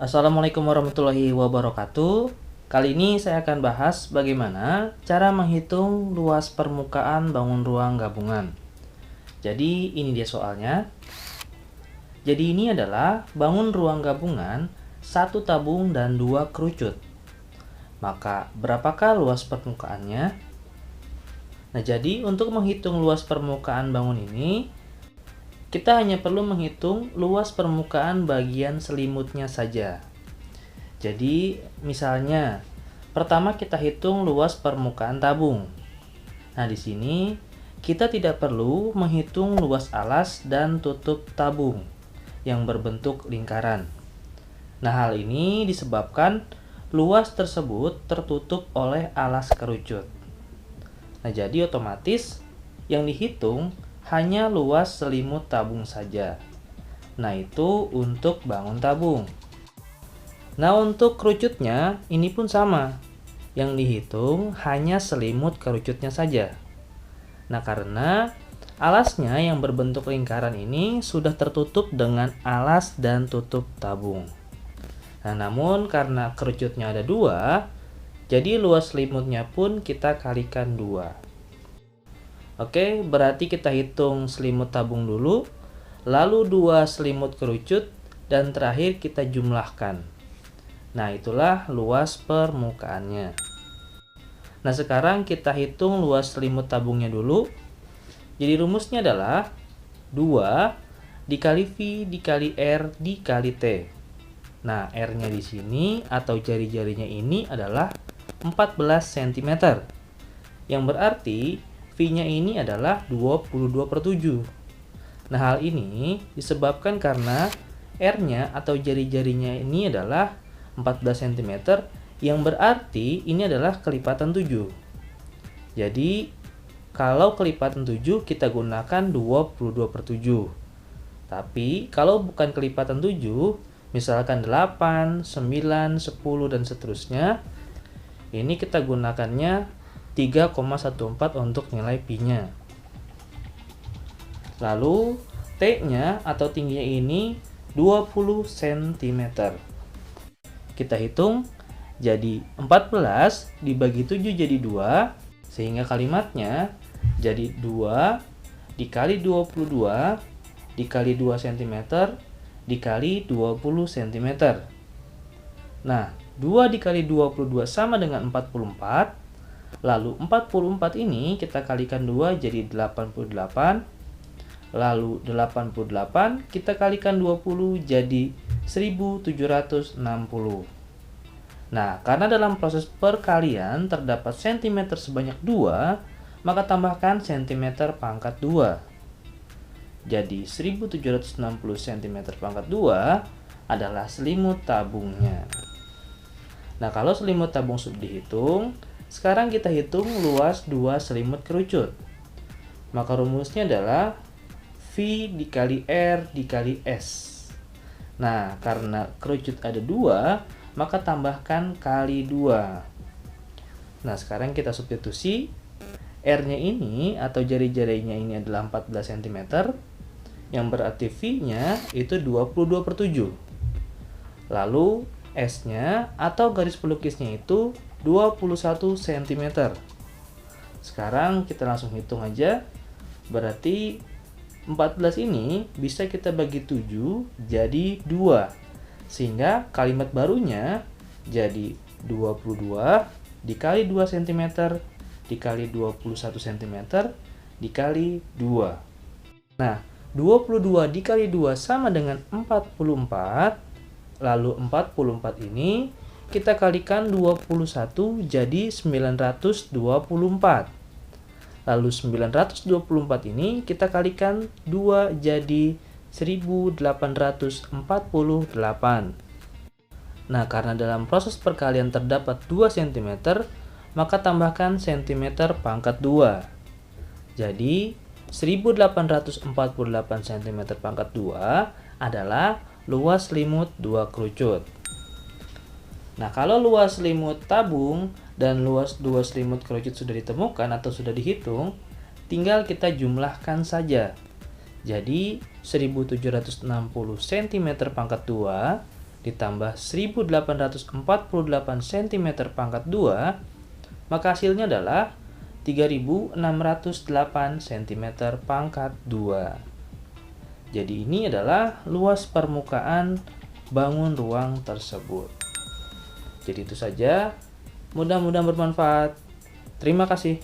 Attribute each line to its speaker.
Speaker 1: Assalamualaikum warahmatullahi wabarakatuh. Kali ini saya akan bahas bagaimana cara menghitung luas permukaan bangun ruang gabungan. Jadi ini dia soalnya. Jadi ini adalah bangun ruang gabungan, satu tabung dan dua kerucut. Maka berapakah luas permukaannya? Nah, jadi untuk menghitung luas permukaan bangun ini, kita hanya perlu menghitung luas permukaan bagian selimutnya saja. Jadi, misalnya, pertama kita hitung luas permukaan tabung. Nah, di sini kita tidak perlu menghitung luas alas dan tutup tabung yang berbentuk lingkaran. Nah, hal ini disebabkan luas tersebut tertutup oleh alas kerucut. Nah, jadi otomatis yang dihitung hanya luas selimut tabung saja. Nah, itu untuk bangun tabung. Nah, untuk kerucutnya ini pun sama. Yang dihitung hanya selimut kerucutnya saja. Nah, karena alasnya yang berbentuk lingkaran ini sudah tertutup dengan alas dan tutup tabung. Nah, namun karena kerucutnya ada dua, jadi luas selimutnya pun kita kalikan 2. Oke, berarti kita hitung selimut tabung dulu, lalu 2 selimut kerucut, dan terakhir kita jumlahkan. Nah, itulah luas permukaannya. Nah, sekarang kita hitung luas selimut tabungnya dulu. Jadi rumusnya adalah 2 dikali V dikali R dikali T. Nah, R-nya di sini atau jari-jarinya ini adalah 14 cm. Yang berarti V-nya ini adalah 22/7. Nah, hal ini disebabkan karena R-nya atau jari-jarinya ini adalah 14 cm, yang berarti ini adalah kelipatan 7. Jadi, kalau kelipatan 7 kita gunakan 22/7. Tapi, kalau bukan kelipatan 7, misalkan 8, 9, 10, dan seterusnya, ini kita gunakannya 3,14 untuk nilai pi-nya. Lalu T-nya atau tingginya ini 20 cm. Kita hitung, jadi 14 dibagi 7 jadi 2, sehingga kalimatnya jadi 2 dikali 22 dikali 2 cm dikali 20 cm. Nah, 2 dikali 22 sama dengan 44. Lalu 44 ini kita kalikan 2 jadi 88. Lalu 88 kita kalikan 20 jadi 1760. Nah, karena dalam proses perkalian terdapat cm sebanyak 2, maka tambahkan cm pangkat 2. Jadi 1760 cm pangkat 2 adalah selimut tabungnya. Nah, kalau selimut tabung sudah dihitung, sekarang kita hitung luas 2 selimut kerucut. Maka rumusnya adalah V dikali R dikali S. Nah, karena kerucut ada 2, maka tambahkan kali 2. Nah, sekarang kita substitusi. R-nya ini atau jari-jarinya ini adalah 14 cm, yang berarti V-nya itu 22/7. Lalu S-nya atau garis pelukisnya itu 21 cm. Sekarang kita langsung hitung aja. Berarti 14 ini bisa kita bagi 7 jadi 2. Sehingga kalimat barunya jadi 22 dikali 2 cm dikali 21 cm dikali 2. Nah, 22 dikali 2 sama dengan 44. Lalu 44 ini kita kalikan 21 jadi 924. Lalu 924 ini kita kalikan 2 jadi 1848. Nah, karena dalam proses perkalian terdapat 2 cm, maka tambahkan cm pangkat 2. Jadi 1848 cm pangkat 2 adalah luas selimut 2 kerucut. Nah, kalau luas selimut tabung dan luas 2 selimut kerucut sudah ditemukan atau sudah dihitung, tinggal kita jumlahkan saja. Jadi 1760 cm pangkat 2 ditambah 1848 cm pangkat 2, maka hasilnya adalah 3608 cm pangkat 2. Jadi ini adalah luas permukaan bangun ruang tersebut. Jadi itu saja, mudah-mudahan bermanfaat. Terima kasih.